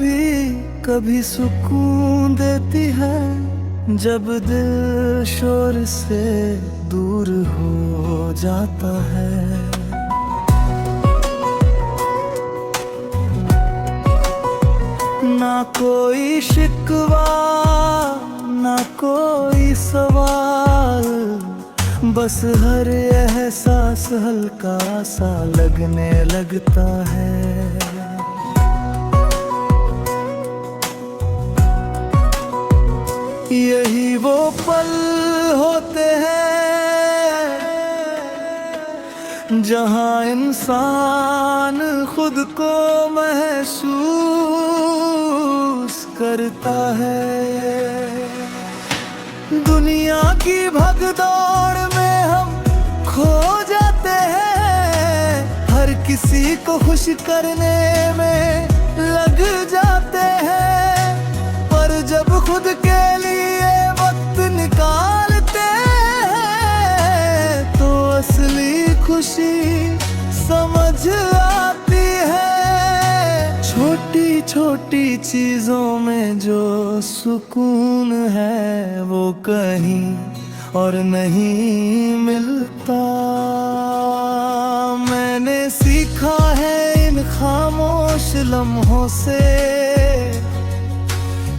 कभी कभी सुकून देती है, जब दिल शोर से दूर हो जाता है। ना कोई शिकवा ना कोई सवाल, बस हर एहसास हल्का सा लगने लगता है। यही वो पल होते हैं जहां इंसान खुद को महसूस करता है। दुनिया की भगदौड़ में हम खो जाते हैं, हर किसी को खुश करने में लग जाते हैं, पर जब खुद के लिए वक्त निकालते हैं तो असली खुशी समझ आती है। छोटी छोटी चीजों में जो सुकून है वो कहीं और नहीं मिलता। मैंने सीखा है इन खामोश लम्हों से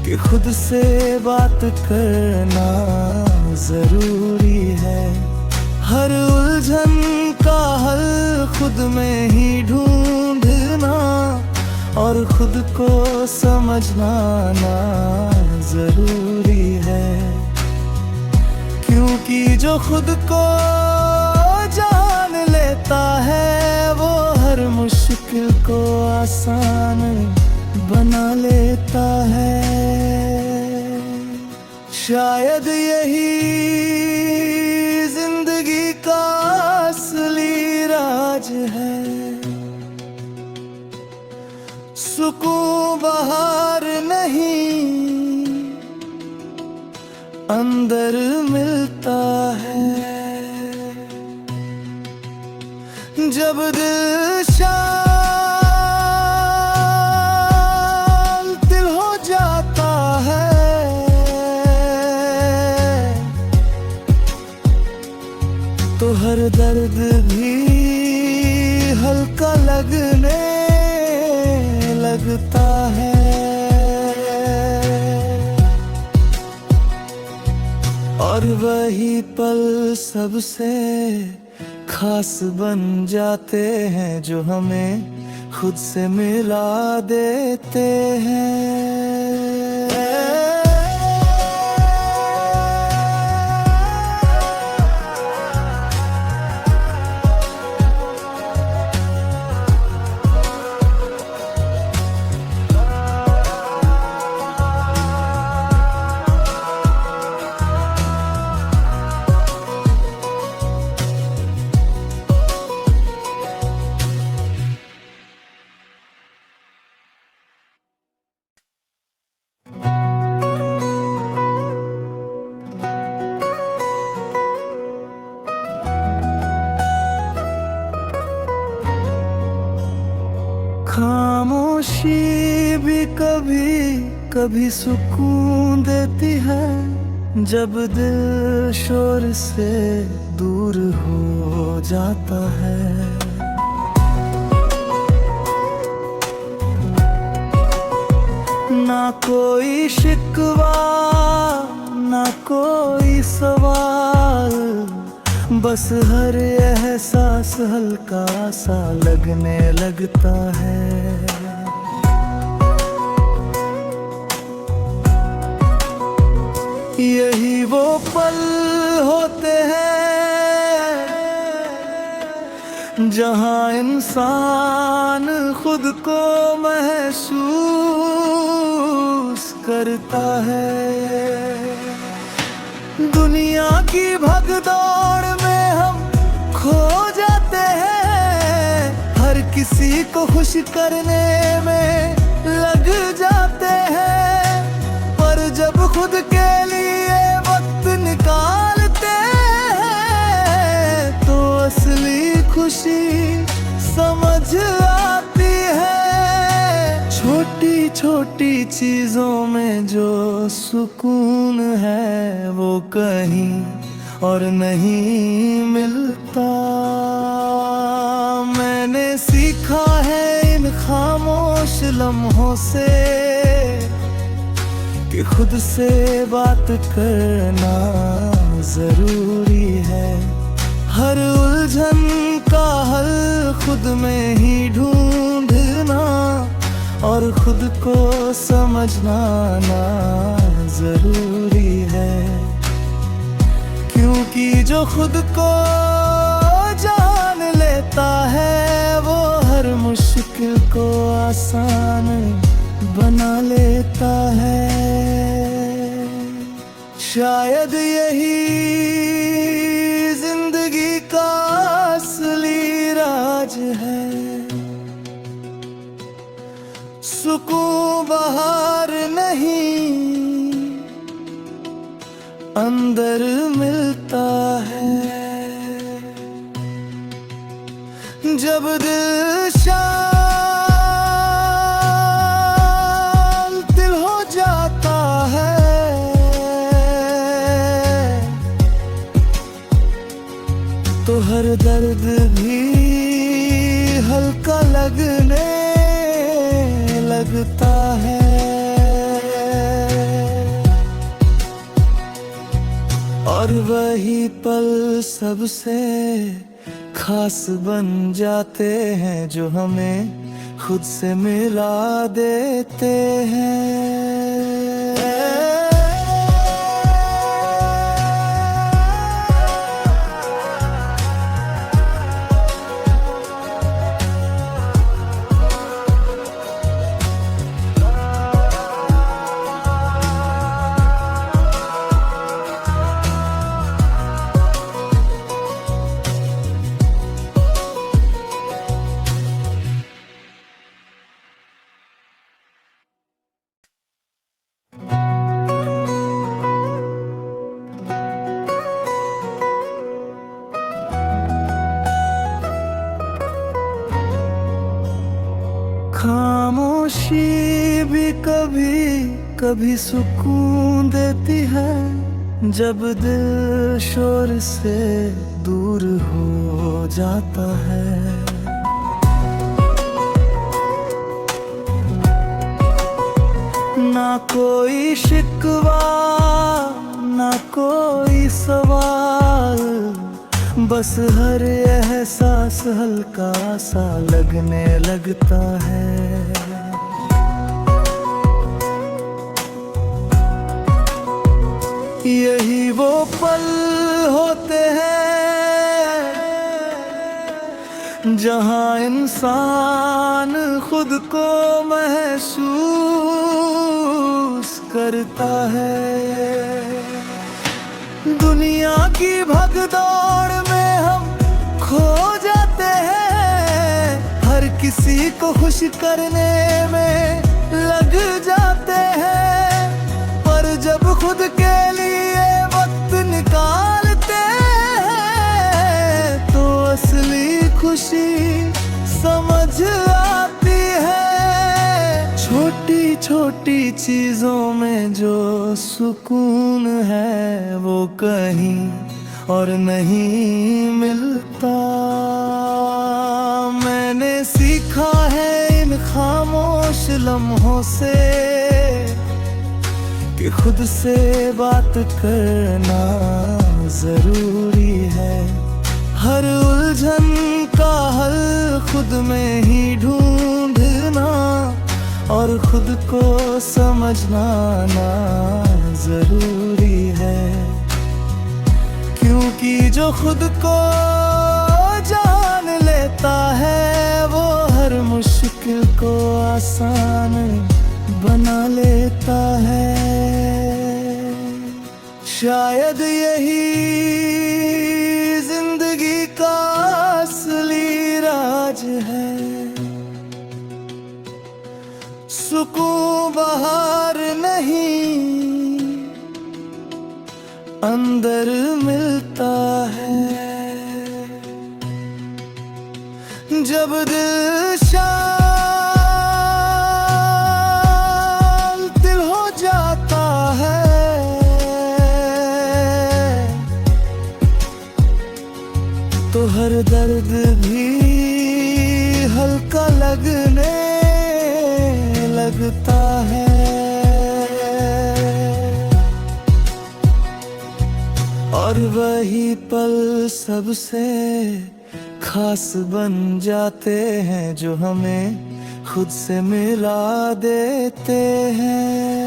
कि खुद से बात करना जरूरी है। हर उलझन का हल खुद में ही ढूंढना और खुद को समझना जरूरी है, क्योंकि जो खुद को जान लेता है वो हर मुश्किल को आसान बना लेता है। शायद यही जिंदगी का असली राज है। सुकून बाहर नहीं अंदर मिलता है। जब दिल शांत हो जाता है तो हर दर्द भी हल्का लगने लगता है। और वही पल सबसे खास बन जाते हैं जो हमें खुद से मिला देते हैं। खामोशी भी कभी कभी सुकून देती है, जब दिल शोर से दूर हो जाता है। ना कोई शिकवा ना कोई सवाल, बस हर एहसास हल्का सा लगने लगता है। यही वो पल होते हैं जहां इंसान खुद को महसूस करता है। दुनिया की भगदौड़ में हम खो जाते हैं, हर किसी को खुश करने में लग जाते हैं, पर जब खुद के लिए वक्त निकालते हैं तो असली खुशी समझ आती है। छोटी छोटी चीजों में जो सुकून है वो कहीं और नहीं मिलता। मैंने सीखा है इन खामोश लम्हों से कि खुद से बात करना जरूरी है। हर उलझन का हल खुद में ही ढूंढना और खुद को समझना ना जरूरी है। क्योंकि जो खुद को जान लेता है वो हर मुश्किल को आसान बना लेता है। शायद यही जिंदगी का असली राज है। सुकून बाहर नहीं अंदर मिलता है। जब दिल शांत हो जाता है तो हर दर्द भी हल्का लगने लगता है। और वही पल सबसे खास बन जाते हैं जो हमें खुद से मिला देते हैं। खामोशी भी कभी कभी सुकून देती है। जब दिल शोर से दूर हो जाता है। ना कोई शिकवा ना कोई सवाल, बस हर एहसास हल्का सा लगने लगता है। यही वो पल होते हैं जहां इंसान खुद को महसूस करता है। दुनिया की भगदौड़ में हम खो जाते हैं, हर किसी को खुश करने में लग जाते हैं। पर जब खुद के लिए वक्त निकालते हैं तो असली खुशी समझ आती है। छोटी छोटी चीजों में जो सुकून है वो कहीं और नहीं मिलता। मैंने सीखा है इन खामोश लम्हों से कि खुद से बात करना जरूरी है। हर उलझन का हल खुद में ही ढूंढना और खुद को समझना ना जरूरी है। क्योंकि जो खुद को जान लेता है वो हर मुश्किल को आसान बना लेता है। शायद यही जिंदगी का असली राज है। सुकून बाहर नहीं अंदर मिलता है। जब दिल शांत हर दर्द भी हल्का लगने लगता है। और वही पल सबसे खास बन जाते हैं जो हमें खुद से मिला देते हैं।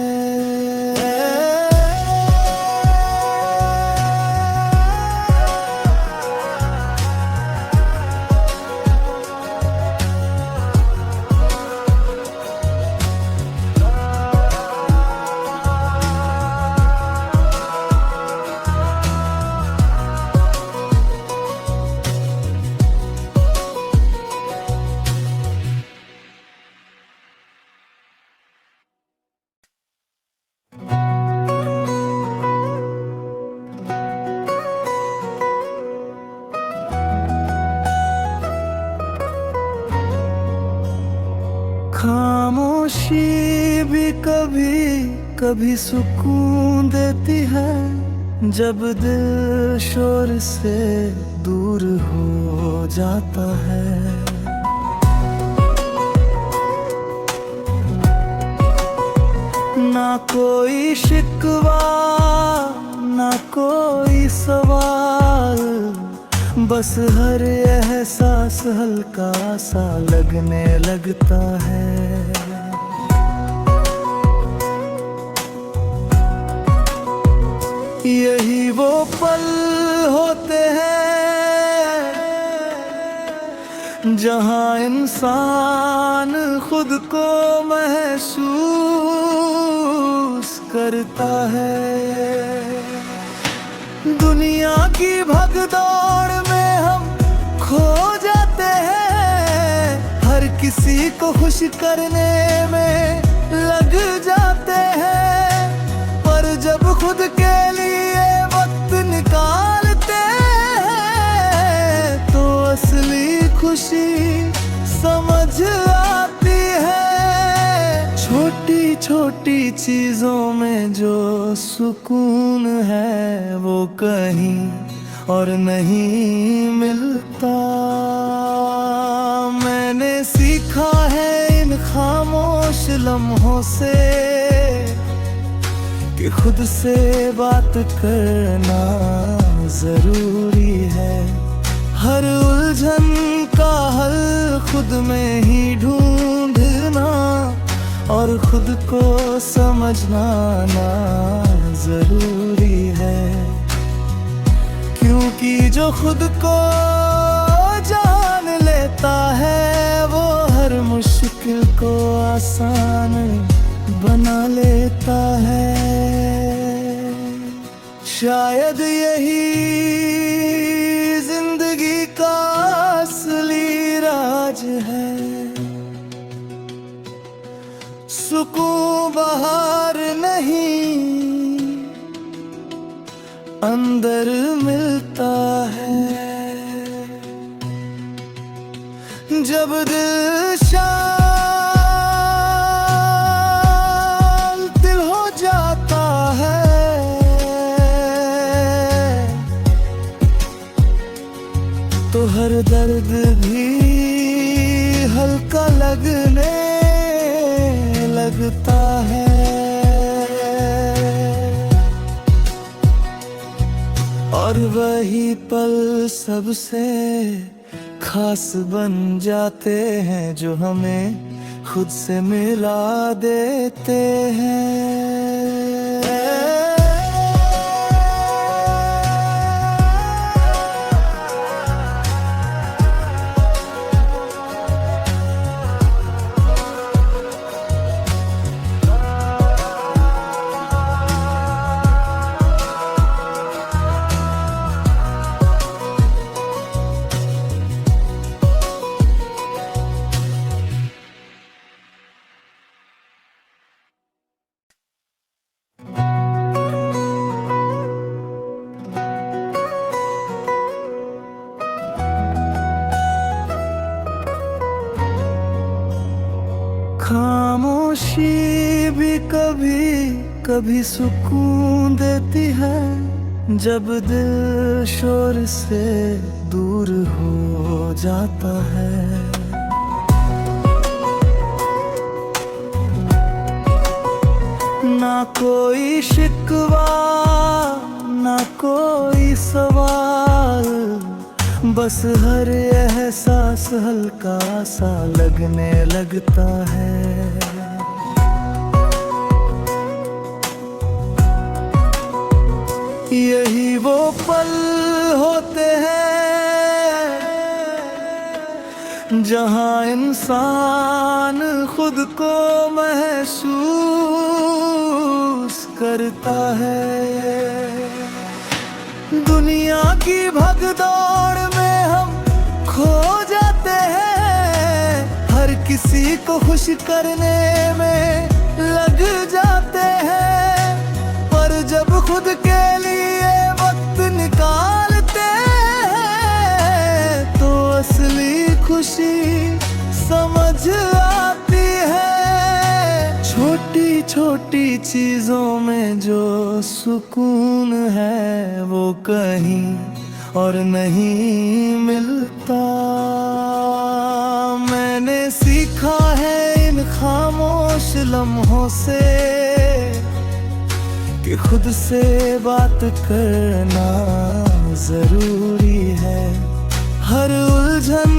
खामोशी भी कभी कभी सुकून देती है, जब दिल शोर से दूर हो जाता है। ना कोई शिकवा ना कोई सवाल, बस हर एहसास हल्का सा लगने लगता है। यही वो पल होते हैं जहां इंसान खुद को महसूस करता है। दुनिया की भगदौड़ में हम खो जाते हैं, हर किसी को खुश करने में लग जाते हैं, पर जब खुद के लिए वक्त निकालते हैं तो असली खुशी समझ आती है। छोटी छोटी चीजों में जो सुकून है वो कहीं और नहीं मिलता। मैंने सीखा है इन खामोश लम्हों से कि खुद से बात करना जरूरी है। हर उलझन का हल खुद में ही ढूंढना और खुद को समझना ना जरूरी है, क्योंकि जो खुद को जान लेता है वो हर मुश्किल को आसान बना लेता है। शायद यही जिंदगी का असली राज है। सुकून बाहर नहीं अंदर मिलता है। जब दिल शांत हो जाता है तो हर दर्द भी हल्का लगने लगता है। और वही पल सबसे खास बन जाते हैं जो हमें खुद से मिला देते हैं। खामोशी भी कभी कभी सुकून देती है, जब दिल शोर से दूर हो जाता है, ना कोई शिकवा ना कोई सवाल, बस हर एहसास हल्का सा लगने लगता है। यही वो पल होते हैं जहां इंसान खुद को महसूस करता है। दुनिया की भगदौड़ में हम खो जाते हैं, हर किसी को खुश करने में लग जाते हैं, पर जब खुद के लिए वक्त निकालते हैं तो असली खुशी समझ आती है। छोटी छोटी चीजों में जो सुकून है वो कहीं और नहीं मिलता। मैंने सीखा है इन खामोश लम्हों से कि खुद से बात करना जरूरी है। हर उलझन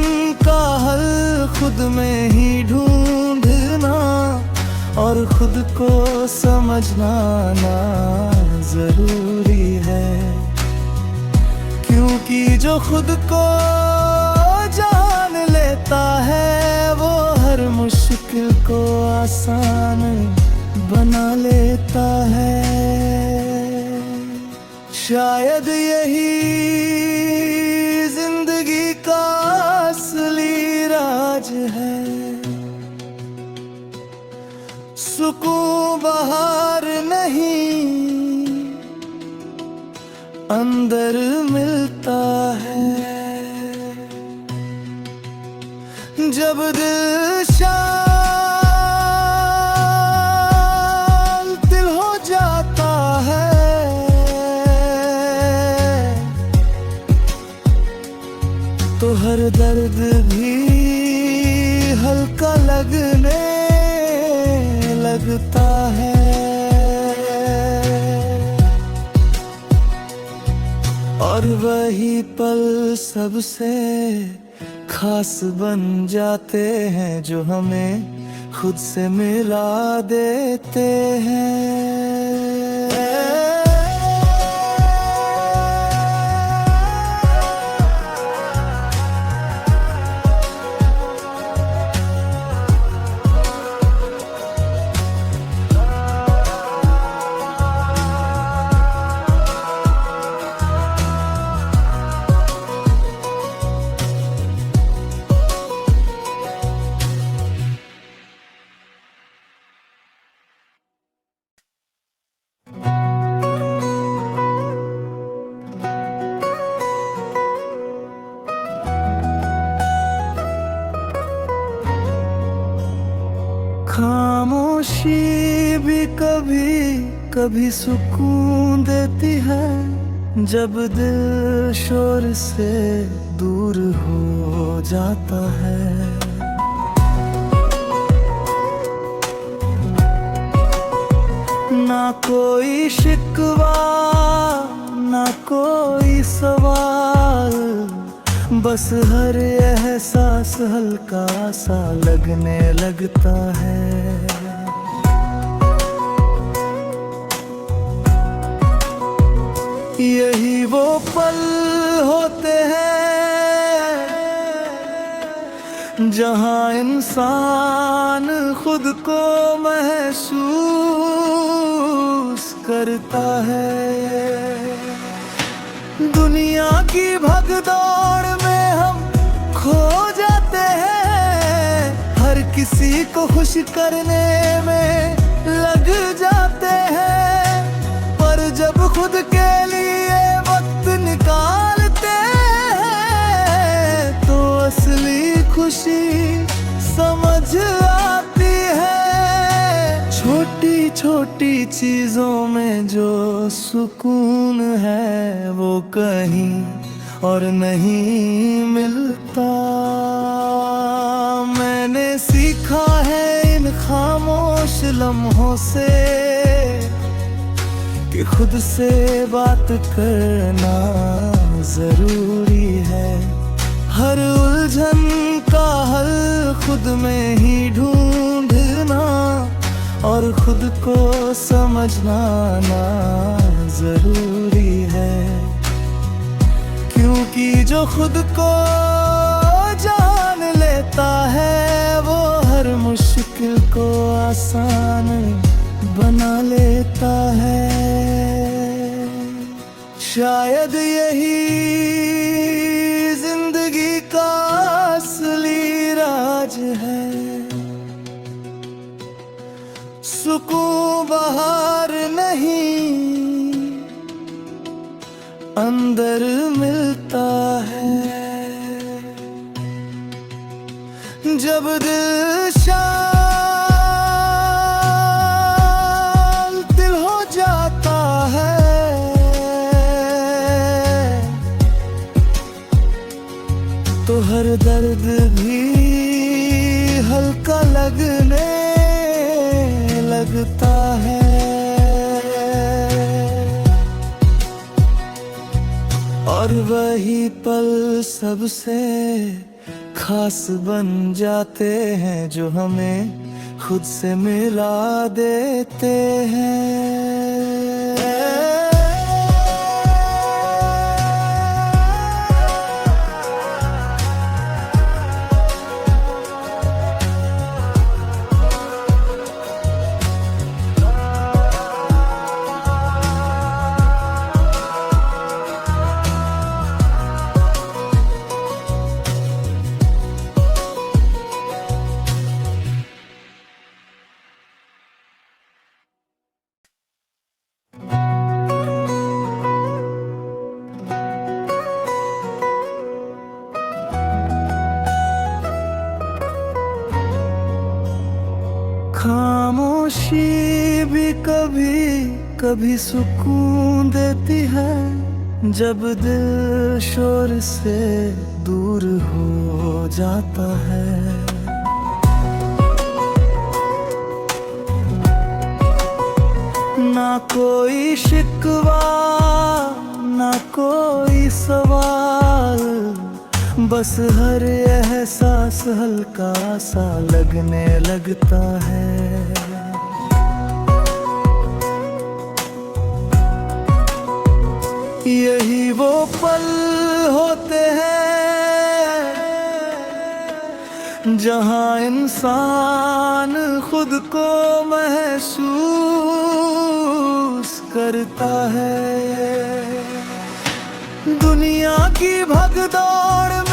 का हल खुद में ही ढूंढना और खुद को समझना ना जरूरी है, क्योंकि जो खुद को जान लेता है वो हर मुश्किल को आसान बना लेता है। शायद यही जिंदगी का असली राज है, सुकून बाहर नहीं अंदर मिलता है। जब दिल तो हर दर्द भी हल्का लगने लगता है। और वही पल सबसे खास बन जाते हैं जो हमें खुद से मिला देते हैं। खामोशी भी कभी कभी सुकून देती है, जब दिल शोर से दूर हो जाता है। ना कोई शिकवा ना कोई सवाल, बस हर एहसास हल्का सा लगने लगता है। यही वो पल होते हैं जहां इंसान खुद को महसूस करता है। दुनिया की भगदौड़ में हम खो जाते हैं, हर किसी को खुश करने में लग जाते हैं, पर जब खुद के लिए वक्त निकालते हैं तो असली खुशी समझ आती है। छोटी छोटी चीजों में जो सुकून है वो कहीं और नहीं मिलता। मैंने सीखा है इन खामोश लम्हों से कि खुद से बात करना जरूरी है। हर उलझन का हल खुद में ही ढूंढना और खुद को समझना ना जरूरी है। क्योंकि जो खुद को जान लेता है वो हर मुश्किल को आसान बना लेता है। शायद यही जिंदगी का असली राज है। सुकून बाहर नहीं अंदर मिलता है। जब दिल शांत हो जाता है तो हर दर्द भी हल्का लगने लगता है। और वही पल सबसे खास बन जाते हैं जो हमें खुद से मिला देते हैं। खामोशी भी कभी कभी सुकून देती है। जब दिल शोर से दूर हो जाता है। ना कोई शिकवा ना कोई सवाल, बस हर एहसास हल्का सा लगने लगता है। यही वो पल होते हैं जहां इंसान खुद को महसूस करता है। दुनिया की भगदौड़ में